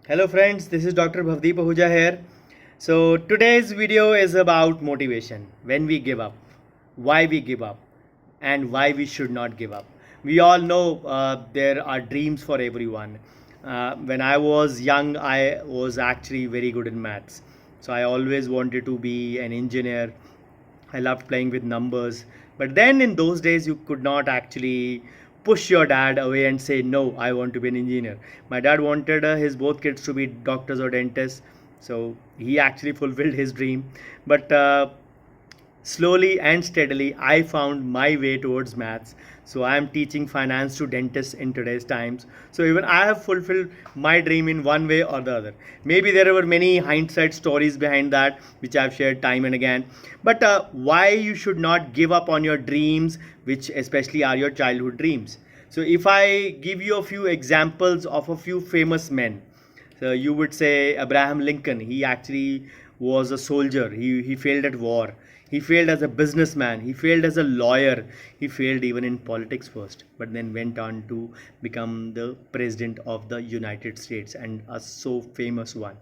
Hello friends, this is Dr. Bhavdeep Ahuja here. So today's video is about motivation. When we give up, why we give up, and why we should not give up. We all know there are dreams for everyone. When I was young, I was actually very good in maths. So I always wanted to be an engineer. I loved playing with numbers. But then in those days, you could not actually push your dad away and say, no, I want to be an engineer. My dad wanted his both kids to be doctors or dentists. So he actually fulfilled his dream. But slowly and steadily, I found my way towards maths. So I am teaching finance to dentists in today's times. So even I have fulfilled my dream in one way or the other. Maybe there were many hindsight stories behind that, which I've shared time and again. But why you should not give up on your dreams, which especially are your childhood dreams. So if I give you a few examples of a few famous men, so you would say Abraham Lincoln. He actually was a soldier. He failed at war. He failed as a businessman. He failed as a lawyer. He failed even in politics first, but then went on to become the president of the United States and a so famous one.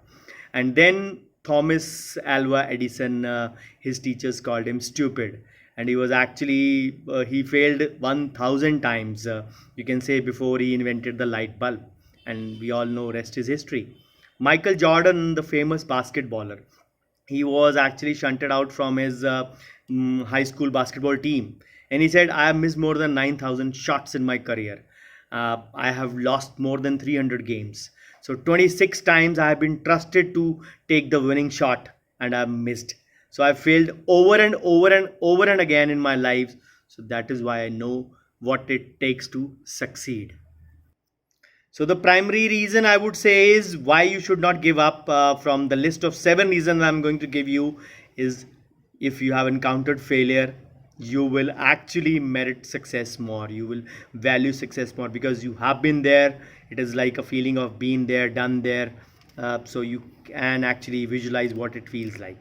And then Thomas Alva Edison, his teachers called him stupid, and he was actually he failed 1,000 times. You can say before he invented the light bulb, and we all know rest is history. Michael Jordan, the famous basketballer, he was actually shunted out from his high school basketball team, and he said, I have missed more than 9,000 shots in my career. I have lost more than 300 games. So 26 times I have been trusted to take the winning shot and I have missed. So I failed over and over and over and again in my life. So that is why I know what it takes to succeed. So the primary reason I would say is why you should not give up, from the list of 7 reasons I'm going to give you, is if you have encountered failure, you will actually merit success more. You will value success more because you have been there. It is like a feeling of being there, done there. So you can actually visualize what it feels like.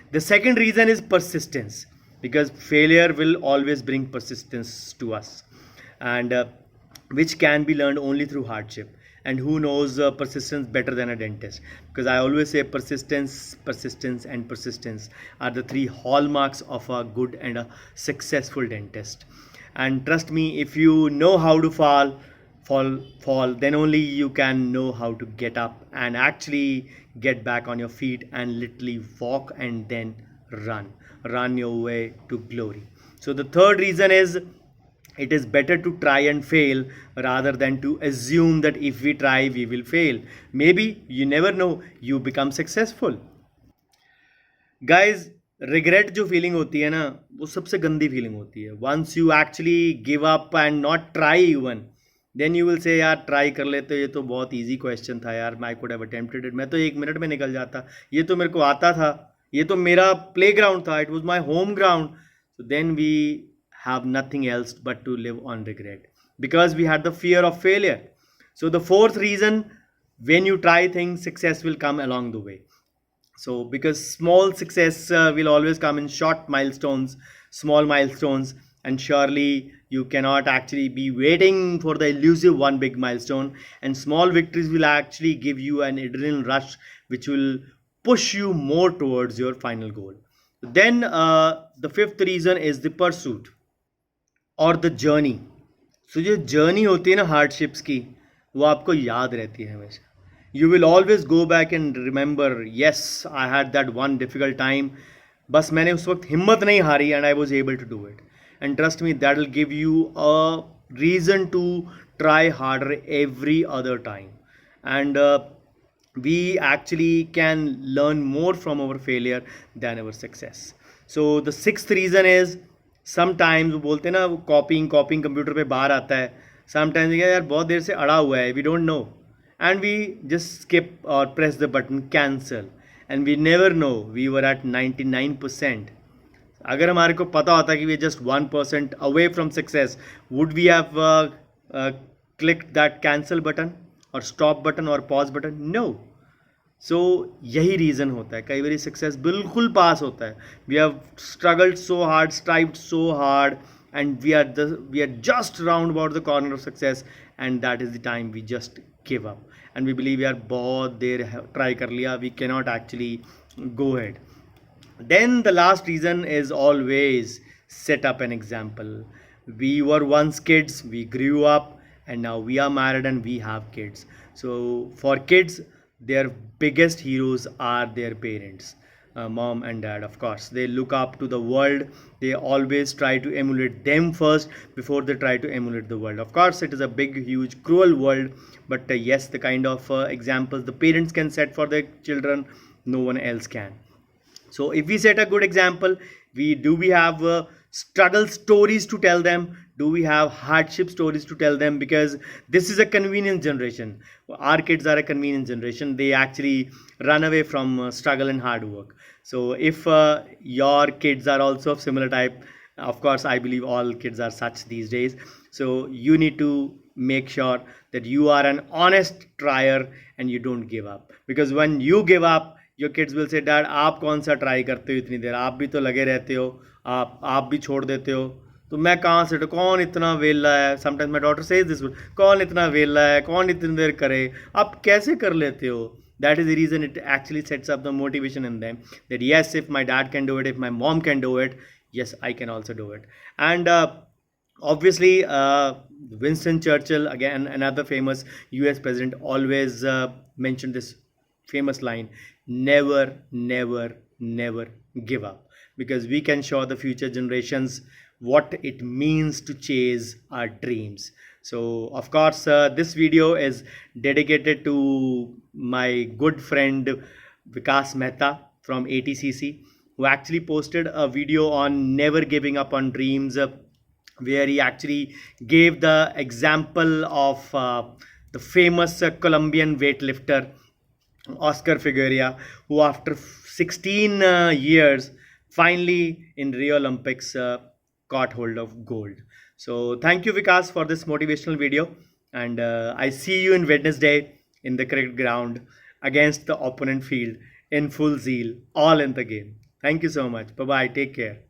The second reason is persistence, because failure will always bring persistence to us, and which can be learned only through hardship. And who knows persistence better than a dentist? Because I always say persistence, persistence, and persistence are the three hallmarks of a good and a successful dentist. And trust me, if you know how to fall, then only you can know how to get up and actually get back on your feet and literally walk and then run your way to glory. So the third reason is it is better to try and fail rather than to assume that if we try we will fail. Maybe you never know, you become successful. Guys, regret जो feeling होती है ना, वो सबसे गंदी feeling होती है. Once you actually give up and not try even, then you will say यार ट्राई कर लेते, ये तो बहुत इजी क्वेश्चन था यार, I could have attempted it, मैं तो 1 मिनट में निकल जाता, ये तो मेरे को आता था, ये तो मेरा प्ले ग्राउंड था, it was my home ground. So then we have nothing else but to live on regret because we had the fear of failure. So the fourth reason, when you try things, success will come along the way. So because small success will always come in short milestones, small milestones, and surely you cannot actually be waiting for the elusive one big milestone, and small victories will actually give you an adrenaline rush which will push you more towards your final goal. Then the fifth reason is the pursuit और the journey. सो जो journey होती है ना hardships की, वो आपको याद रहती है हमेशा. You will always go back and remember, yes I had that one difficult time, बस मैंने उस वक्त हिम्मत नहीं हारी and I was able to do it. And trust me, that will give you a reason to try harder every other time. And we actually can learn more from our failure than our success. So the sixth reason is sometimes वो बोलते हैं ना, वो कॉपिंग computer पे बाहर आता है. Sometimes यार बहुत देर से अड़ा हुआ है, we don't know, and we just skip और press the button cancel, and we never know we were at 99%. अगर हमारे को पता होता कि we just 1% away from success, would we have clicked that cancel button और स्टॉप बटन और pause button? No. So यही रीज़न होता है, कई बार सक्सेस बिल्कुल पास होता है, we have struggled so hard, strived so hard, and we are just round about the corner of success, and that is the time we just give up. And we believe यार बहुत देर try कर लिया, we cannot actually go ahead. Then the last reason is always set up an example. We were once kids, we grew up, and now we are married and we have kids. So for kids, their biggest heroes are their parents. Mom and dad, of course, they look up to the world. They always try to emulate them first before they try to emulate the world. Of course, it is a big, huge, cruel world, but yes, the kind of examples the parents can set for their children, no one else can. So if we set a good example, we have struggle stories to tell them? Do we have hardship stories to tell them? Because this is a convenience generation. Our kids are a convenience generation. They actually run away from struggle and hard work. So if your kids are also of similar type, of course, I believe all kids are such these days. So you need to make sure that you are an honest trier and you don't give up. Because when you give up, your kids will say dad आप कौन सा try करते हो इतनी देर, आप भी तो लगे रहते हो, आप भी छोड़ देते हो, तो मैं कहाँ से, कौन इतना वेला है, sometimes my daughter says this, कौन इतना वेला है, कौन इतनी देर करे, आप कैसे कर लेते हो. That is the reason it actually sets up the motivation in them that yes, if my dad can do it, if my mom can do it, yes, I can also do it. And obviously Winston Churchill, again another famous US president, always mentioned this famous line, never, never, never give up, because we can show the future generations what it means to chase our dreams. So of course this video is dedicated to my good friend Vikas Mehta from ATCC, who actually posted a video on never giving up on dreams, where he actually gave the example of the famous Colombian weightlifter Oscar Figueroa, who after 16 years finally in Rio Olympics caught hold of gold. So thank you Vikas for this motivational video, and I see you in Wednesday in the cricket ground against the opponent field in full zeal, all in the game. Thank you so much. Bye bye. Take care.